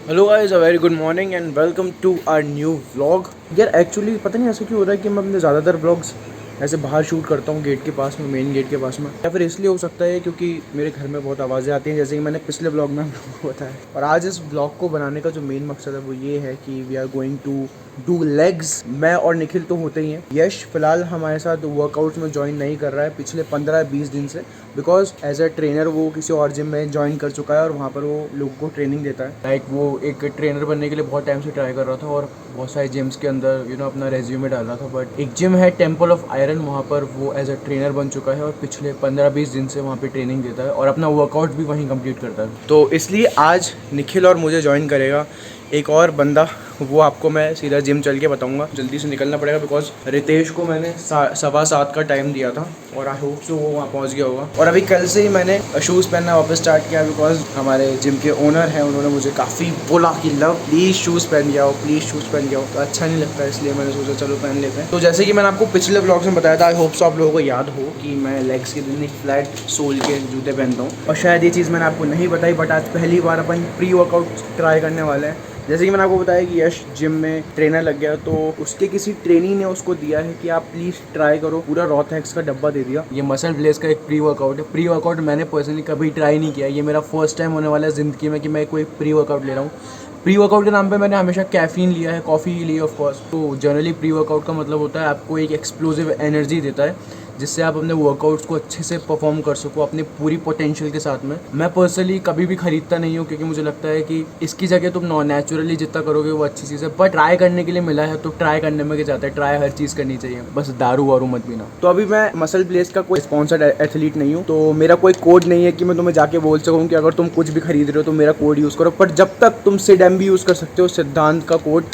Hello guys, a very good morning and welcome to our new vlog. यार actually पता नहीं ऐसा क्यों हो रहा है कि मैं अपने ज़्यादातर व्लॉग्स ऐसे बाहर शूट करता हूँ, गेट के पास में, मेन गेट के पास में। या फिर इसलिए हो सकता है क्योंकि मेरे घर में बहुत आवाज़ें आती हैं, जैसे कि मैंने पिछले व्लॉग में आप लोगों को बताया। और आज इस व्लॉग को बनाने का जो मेन मकसद है वो ये है कि we are going to do legs. मैं और निखिल तो होते ही हैं। यश फिलहाल हमारे साथ वर्कआउट्स में ज्वाइन नहीं कर रहा है पिछले 15-20 दिन से, बिकॉज एज अ ट्रेनर वो किसी और जिम में ज्वाइन कर चुका है और वहाँ पर वो लोगों को ट्रेनिंग देता है। लाइक वो एक ट्रेनर बनने के लिए बहुत टाइम से ट्राई कर रहा था और बहुत सारे जिम्स के अंदर अपना रेज्यूमे डाल रहा था। बट एक जिम है टेम्पल ऑफ आयरन, वहाँ पर वो एज अ ट्रेनर बन चुका है और पिछले 15-20 दिन से वहाँ पे ट्रेनिंग देता है और अपना वर्कआउट भी वहीं कंप्लीट करता है। तो इसलिए आज निखिल और मुझे ज्वाइन करेगा एक और बंदा, वो आपको मैं सीधा जिम चल के बताऊंगा। जल्दी से निकलना पड़ेगा बिकॉज रितेश को मैंने 7:15 का टाइम दिया था और आई होप सो वो वहाँ पहुँच गया होगा। और अभी कल से ही मैंने शूज़ पहनना वापस स्टार्ट किया बिकॉज हमारे जिम के ओनर हैं, उन्होंने मुझे काफ़ी बोला कि लव प्लीज़ शूज़ पहन के आओ, प्लीज़ शूज़ पहन के आओ। तो अच्छा नहीं लगता, इसलिए मैंने सोचा चलो पहन लेते हैं। तो जैसे कि मैंने आपको पिछले ब्लॉग्स में बताया था, आई होप सो आप लोगों को याद हो कि मैं लेग्स के दिन एक फ्लैट सोल के जूते पहनता हूँ। और शायद ये चीज़ मैंने आपको नहीं बताई, बट आज पहली बार अपन प्री वर्कआउट ट्राई करने वाले हैं। जैसे कि मैंने आपको बताया कि यश जिम में ट्रेनर लग गया, तो उसके किसी ट्रेनी ने उसको दिया है कि आप प्लीज़ ट्राई करो। पूरा रॉथेक्स का डब्बा दे दिया। ये मसल ब्लेस का एक प्री वर्कआउट है। प्री वर्कआउट मैंने पर्सनली कभी ट्राई नहीं किया, ये मेरा फर्स्ट टाइम होने वाला है ज़िंदगी में कि मैं कोई प्री वर्कआउट ले रहा हूँ। प्री वर्कआउट के नाम पे मैंने हमेशा कैफीन लिया है, कॉफ़ी ली ऑफ कोर्स। तो जनरली प्री वर्कआउट का मतलब होता है आपको एक एक्सप्लोसिव एनर्जी देता है जिससे आप अपने वर्कआउट्स को अच्छे से परफॉर्म कर सको अपनी पूरी पोटेंशियल के साथ में। मैं पर्सनली कभी भी खरीदता नहीं हूँ क्योंकि मुझे लगता है कि इसकी जगह तुम नेचुरली जितना करोगे वो अच्छी चीज़ है। पर ट्राई करने के लिए मिला है तो ट्राई करने में क्या जाता है, ट्राई हर चीज़ करनी चाहिए, बस दारू वारू मत पीना। तो अभी मैं मसल ब्लेस का कोई स्पॉन्सर्ड एथलीट नहीं हूँ, तो मेरा कोई कोड नहीं है कि मैं तुम्हें जाके बोल सकूँ कि अगर तुम कुछ भी खरीद रहे हो तो मेरा कोड यूज़ करो। पर जब तक तुम सिड भी यूज़ कर सकते हो, सिद्धांत का code,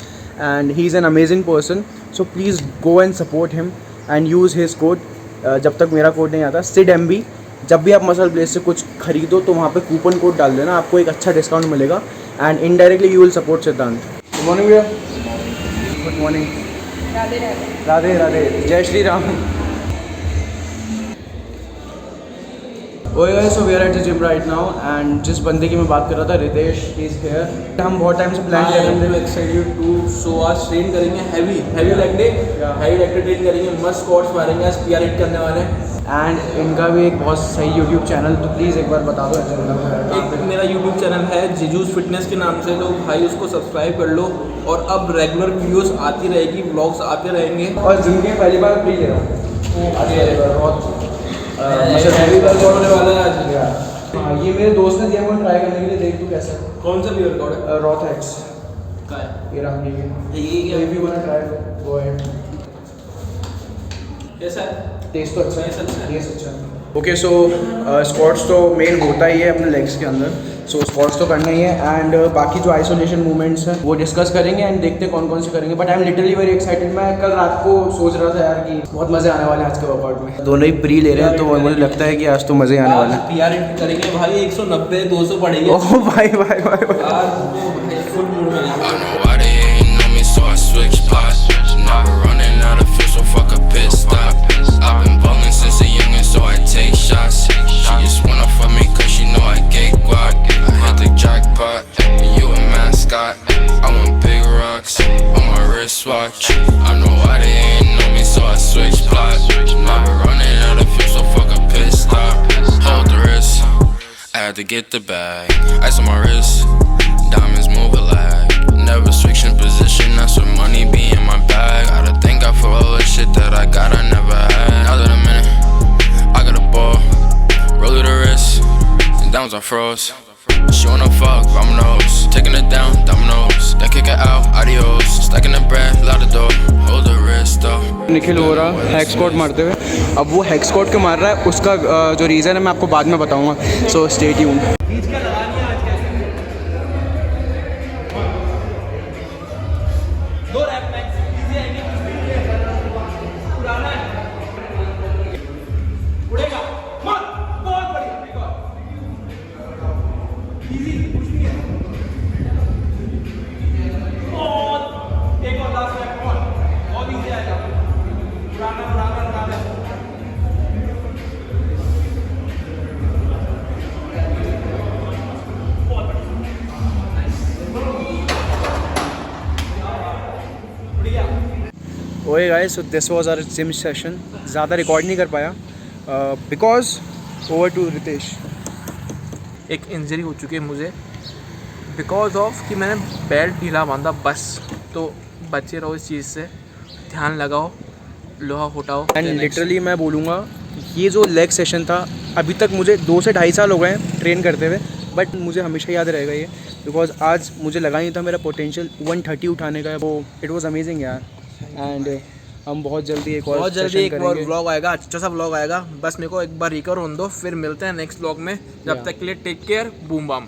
and he is an amazing person, so please go and support him and use his code. जब तक मेरा कोड नहीं आता सिड MB, जब भी आप मसल ब्लेस से कुछ खरीदो तो वहाँ पे कूपन कोड डाल देना, आपको एक अच्छा डिस्काउंट मिलेगा and indirectly you will support Siddhant. Good morning भैया। Good morning. राधे राधे। राधे राधे, जय श्री राम। ओए guys, so we are at the gym right now and जिस बंदे की मैं बात कर रहा था, रितेश, ही इज हियर। हम बहुत टाइम से प्लान कर रहे थे। एक्साइटेड टू सो आज ट्रेन करेंगे heavy leg day, heavy leg day train करेंगे, मस्त स्क्वाट्स मारेंगे, आज PR हिट करने वाले हैं। एंड इनका भी एक बहुत सही यूट्यूब चैनल, तो प्लीज़ एक बार बता दो। एक मेरा यूट्यूब चैनल है जिजूस फिटनेस के नाम से, तो भाई उसको सब्सक्राइब कर लो और अब रेगुलर वीडियोस आती रहेगी, व्लॉग्स आते रहेंगे। और जिंदगी में पहली बार फ्री ले रहा हूँ। हैवी वर्कआउट होने वाला है आज। हाँ, ये मेरे दोस्त ने दिया मुझे ट्राई करने के लिए, देख तू कैसा है। कौन सा वर्कआउट है? रॉथेक्स का है ये रहा। ये if you want try go ahead. कैसा है? टेस्ट तो अच्छा Taste अच्छा है। है, टेस्ट अच्छा है। ओके, सो स्क्वाट्स तो मेन होता ही है अपने लेग्स के अंदर, सो स्क्वाट्स तो करना ही है एंड बाकी जो आइसोलेशन मूवमेंट्स हैं वो डिस्कस करेंगे एंड देखते हैं कौन कौन से करेंगे। But I am literally very excited. मैं कल रात को सोच रहा था यार कि बहुत मज़े आने वाले हैं आज के वर्कआउट में। दोनों ही प्री ले रहे हैं तो मुझे लगता है कि आज तो मज़े आने वाले हैं। PR हिट करेंगे भाई, 190-200 पड़ेंगे ओह भाई भाई भाई भाई। आज तो भाई फुल मूड में I know why they ain't know me, so I switch spots. Never running out of fuel, so fuck a pit stop. I've been ballin' since a youngin', so I take shots. She just wanna fuck me 'cause she know I get guac. I hit the jackpot, and you a mascot. I want big rocks on my wristwatch. I know why they ain't know me, so I switch spots. Never running out of fuel, so fuck a pit stop. Hold the wrist, I had to get the bag. Ice on my wrist, diamonds move a lag. Never switching position, that's where money be in my bag. Gotta thank God for all the shit that I got, I never had. Now that I'm in it, I got a ball, roll to the wrist, and downs I froze. She wanna fuck, I'm the host. Taking it down, dominoes, then kick it out, adios. Stacking the bread, loud the door, hold the wrist though. Nikhil हो रहा hack squat मारते हुए। अब वो hack squat क्यों मार रहा है उसका जो रीज़न है मैं आपको बाद में बताऊंगा, so stay tuned. Okay guys, so this was our gym session. ज़्यादा रिकॉर्ड नहीं कर पाया बिकॉज ओवर टू रितेश. एक इंजरी हो चुकी है मुझे बिकॉज ऑफ कि मैंने बेल्ट ढीला बांधा बस. तो बचे रहो इस चीज़ से, ध्यान लगाओ, लोहा उठाओ. एंड लिटरली मैं बोलूँगा ये जो लेग सेशन था, अभी तक मुझे 2 से 2.5 साल हो गए हैं ट्रेन करते हुए, बट मुझे हमेशा याद रहेगा ये बिकॉज आज मुझे लगा नहीं था मेरा पोटेंशियल 130 उठाने का है. वो इट वाज अमेजिंग यार. एंड हम बहुत जल्दी एक और व्लॉग आएगा, अच्छा सा व्लॉग आएगा. बस मेरे को एक बार रिकवर होने दो, फिर मिलते हैं नेक्स्ट व्लॉग में. जब तक के लिए take care, boom bam.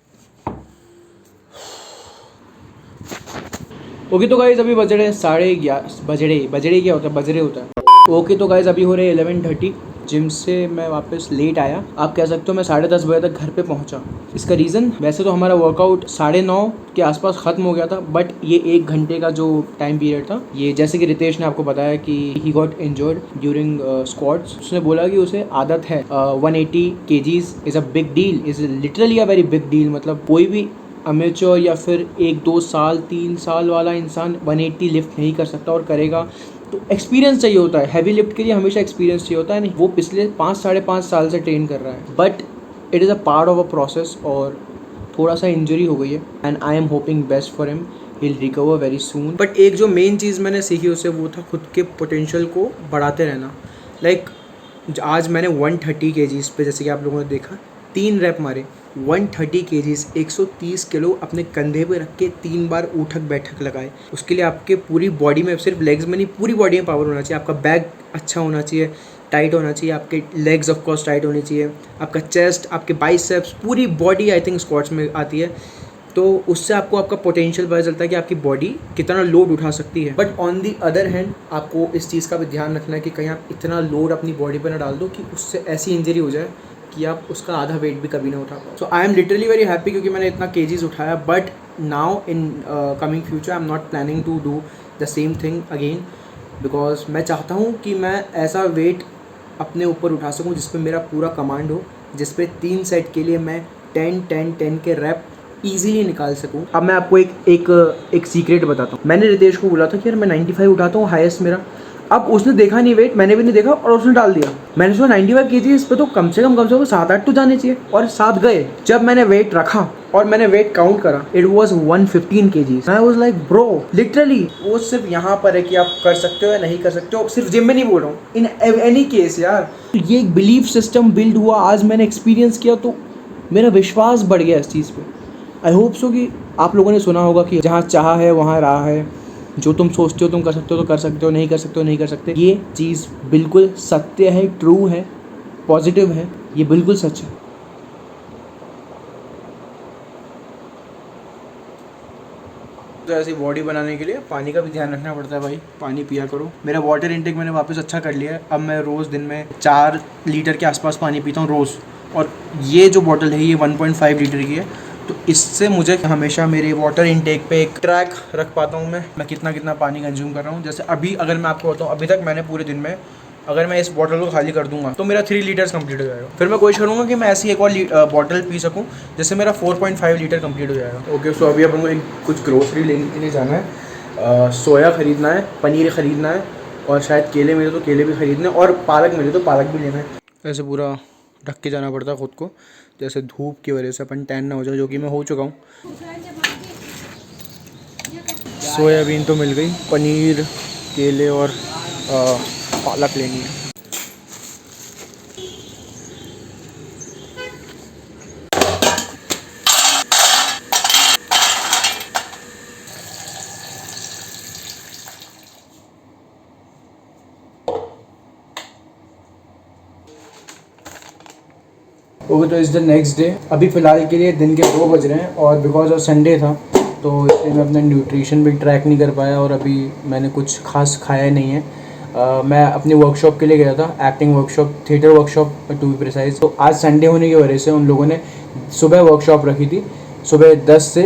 Okay तो गाइज अभी बजरे 11:30 बजरे क्या होता है, बजरे होता है. ओके तो गाइज अभी हो रहे 11:30. जिम से मैं वापस लेट आया. आप कह सकते हो मैं 10:30 बजे तक घर पे पहुंचा. इसका रीज़न, वैसे तो हमारा वर्कआउट 9:30 के आसपास ख़त्म हो गया था, बट ये 1 घंटे का जो टाइम पीरियड था, ये जैसे कि रितेश ने आपको बताया कि he got injured during squats. उसने बोला कि उसे आदत है. 180 kgs is a big deal, is literally a very big deal. मतलब कोई भी अमेच्योर या फिर 1-2 साल 3 साल वाला इंसान 180 लिफ्ट नहीं कर सकता, और करेगा तो एक्सपीरियंस चाहिए होता है. हैवी लिफ्ट के लिए हमेशा एक्सपीरियंस चाहिए होता है. नहीं, वो पिछले 5-5.5 साल से ट्रेन कर रहा है, but it is a part of a process. और थोड़ा सा इंजरी हो गई है and I am hoping best for him, he will recover very soon. But एक जो मेन चीज़ मैंने सीखी उससे वो था खुद के पोटेंशियल को बढ़ाते रहना. लाइक आज मैंने 130 kgs पे, जैसे कि आप लोगों ने देखा, 3 रैप मारे. 130 kgs 130 किलो अपने कंधे पे रख के 3 बार उठक बैठक लगाए. उसके लिए आपके पूरी बॉडी में, सिर्फ लेग्स में नहीं, पूरी बॉडी में पावर होना चाहिए. आपका बैक अच्छा होना चाहिए, टाइट होना चाहिए. आपके लेग्स ऑफ कोर्स टाइट होनी चाहिए. आपका चेस्ट, आपके बाइसेप्स, पूरी बॉडी आई थिंक स्क्वाट्स में आती है. तो उससे आपको आपका पोटेंशियल पता चलता है कि आपकी बॉडी कितना लोड उठा सकती है. But on the other hand आपको इस चीज़ का भी ध्यान रखना है कि कहीं आप इतना लोड अपनी बॉडी पर ना डाल दो कि उससे ऐसी इंजरी हो जाए कि आप उसका आधा वेट भी कभी ना उठा पाओ. So I am literally very happy क्योंकि मैंने इतना केजीज उठाया. But now in coming future I am not planning to do the same thing again, because मैं चाहता हूँ कि मैं ऐसा वेट अपने ऊपर उठा सकूँ जिस पे मेरा पूरा कमांड हो, जिस पे 3 सेट के लिए मैं 10-10-10 के रैप ईजिली निकाल सकूँ. अब मैं आपको एक सीक्रेट बताता हूँ. मैंने रितेश को बोला था कि यार मैं 95 उठाता हूँ हाईएस्ट मेरा. अब उसने देखा नहीं वेट, मैंने भी नहीं देखा, और उसने डाल दिया. मैंने सोचा 95 kg इस पर तो कम से कम 7-8 तो जाने चाहिए, और 7 गए. जब मैंने वेट रखा और मैंने वेट काउंट करा, it was 115 kg. I was like bro, literally वो सिर्फ यहाँ पर है कि आप कर सकते हो या नहीं कर सकते हो. सिर्फ जिम में नहीं बोल रहा हूँ, इन एनी केस यार. ये एक बिलीफ सिस्टम बिल्ड हुआ, आज मैंने एक्सपीरियंस किया तो मेरा विश्वास बढ़ गया इस चीज़ पर. आई होप सो कि आप लोगों ने सुना होगा कि जहाँ चाह है वहाँ राह है. जो तुम सोचते हो तुम कर सकते हो तो कर सकते हो, नहीं कर सकते हो नहीं कर सकते. ये चीज़ बिल्कुल सत्य है, ट्रू है, पॉजिटिव है, ये बिल्कुल सच है. तो ऐसी बॉडी बनाने के लिए पानी का भी ध्यान रखना पड़ता है भाई. पानी पिया करो. मेरा वाटर इंटेक मैंने वापस अच्छा कर लिया है. अब मैं रोज़ दिन में 4 लीटर के आसपास पानी पीता हूँ रोज़. और ये जो बॉटल है ये 1.5 लीटर की है. तो इससे मुझे हमेशा मेरे वाटर इनटेक पे एक ट्रैक रख पाता हूँ मैं कितना पानी कंज्यूम कर रहा हूँ. जैसे अभी अगर मैं आपको बताऊँ, अभी तक मैंने पूरे दिन में, अगर मैं इस बॉटल को खाली कर दूंगा तो मेरा 3 लीटर्स कंप्लीट हो जाएगा. फिर मैं कोशिश करूँगा कि मैं ऐसी एक और बॉटल पी सकूँ जिससे मेरा 4.5 लीटर कंप्लीट हो जाएगा. ओके, सो अभी अपन को कुछ ग्रोसरी लेने के लिए जाना है. सोया ख़रीदना है, पनीर ख़रीदना है, और शायद केले मिले तो केले भी ख़रीदने, और पालक मिले तो पालक भी लेना है. ऐसे पूरा ढक के जाना पड़ता है ख़ुद को, जैसे धूप की वजह से अपन टैन ना हो जाए, जो कि मैं हो चुका हूँ. सोयाबीन तो मिल गई, पनीर, केले और पालक लेनी है. ओके, तो इज़ द नेक्स्ट डे. अभी फ़िलहाल के लिए दिन के 2 बज रहे हैं, और बिकॉज ऑफ संडे था तो इसलिए मैं अपना न्यूट्रिशन भी ट्रैक नहीं कर पाया, और अभी मैंने कुछ खास खाया नहीं है. मैं अपनी वर्कशॉप के लिए गया था, acting workshop, theatre workshop to be precise. तो आज संडे होने की वजह से उन लोगों ने सुबह वर्कशॉप रखी थी, सुबह 10 से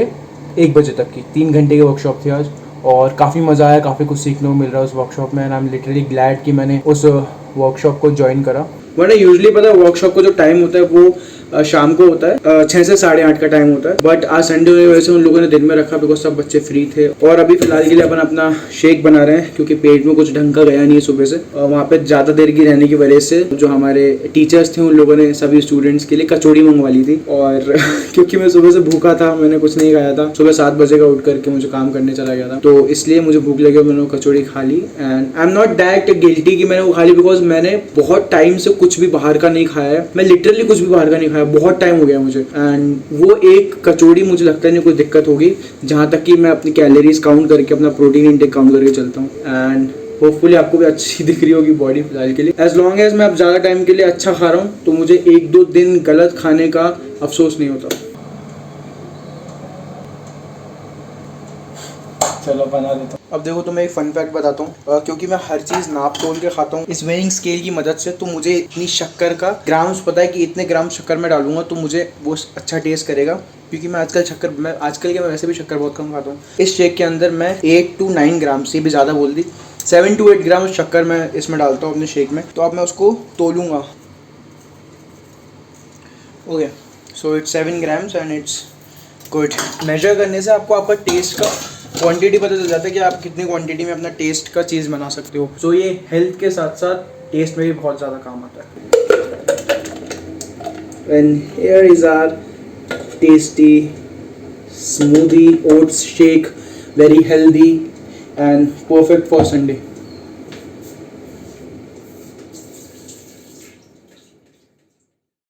1 बजे तक की 3 घंटे की वर्कशॉप थी आज. और काफ़ी मज़ा आया, काफ़ी कुछ सीखने को मिल रहा है उस वर्कशॉप में. And I am literally glad कि मैंने उस वर्कशॉप को ज्वाइन करा. वरना यूजुअली पता है वर्कशॉप का जो टाइम होता है वो शाम को होता है, 6 से 8:30 का टाइम होता है। बट आज संडे होने की वजह से उन लोगों ने दिन में रखा बिकॉज सब बच्चे फ्री थे। और अभी फिलहाल के लिए अपन अपना शेक बना रहे हैं क्योंकि पेट में कुछ ढंग का गया नहीं है सुबह से। वहाँ पे ज़्यादा देर की रहने की वजह से जो हमारे टीचर्स थे उन लोगों ने सभी स्टूडेंट्स के लिए कचौड़ी मंगवा ली थी। और क्योंकि मैं सुबह से भूखा था, मैंने कुछ नहीं खाया था, सुबह 7 बजे का उठ करके मुझे काम करने चला गया था, तो इसलिए मुझे भूख लगी और मैंने वो कचौड़ी खा ली। And I am not that guilty कि मैंने वो खा ली बिकॉज मैंने बहुत टाइम से कुछ भी बाहर का नहीं खाया है। मैं लिटरली कुछ भी बाहर का नहीं खाया, बहुत टाइम हो गया मुझे। एंड वो एक कचौड़ी मुझे लगता है नहीं कोई दिक्कत होगी, जहाँ तक कि मैं अपनी कैलोरीज काउंट करके अपना प्रोटीन इंटेक काउंट करके चलता हूँ। एंड होपफुली आपको भी अच्छी दिख रही होगी बॉडी फिलहाल के लिए। एज लॉन्ग एज मैं अब ज़्यादा टाइम के लिए अच्छा खा रहा हूँ तो मुझे 1-2 दिन गलत खाने का अफसोस नहीं होता। चलो बना देता हूँ। अब देखो तुम्हें एक फन फैक्ट बताता हूँ, क्योंकि मैं हर चीज़ नाप तोल के खाता हूँ इस वेइंग स्केल की मदद से, तो मुझे इतनी शक्कर का ग्राम्स पता है कि इतने ग्राम शक्कर मैं डालूंगा तो मुझे वो अच्छा टेस्ट करेगा। क्योंकि मैं आजकल वैसे भी शक्कर बहुत कम खाता हूँ। इस शेक के अंदर मैं 8 to 9 ग्राम से भी ज़्यादा बोल दी, 7 to 8 ग्राम शक्कर मैं इसमें डालता हूँ अपने शेक में। तो अब मैं उसको तोलूँगा। Okay, so it's 7 grams and it's good. Measure करने से आपको आपका टेस्ट का क्वांटिटी पता चल जाता है कि आप कितनी क्वांटिटी में अपना टेस्ट का चीज़ बना सकते हो। सो ये हेल्थ के साथ साथ टेस्ट में भी बहुत ज़्यादा काम आता है। And here is our tasty smoothie oats shake, very healthy and perfect for Sunday.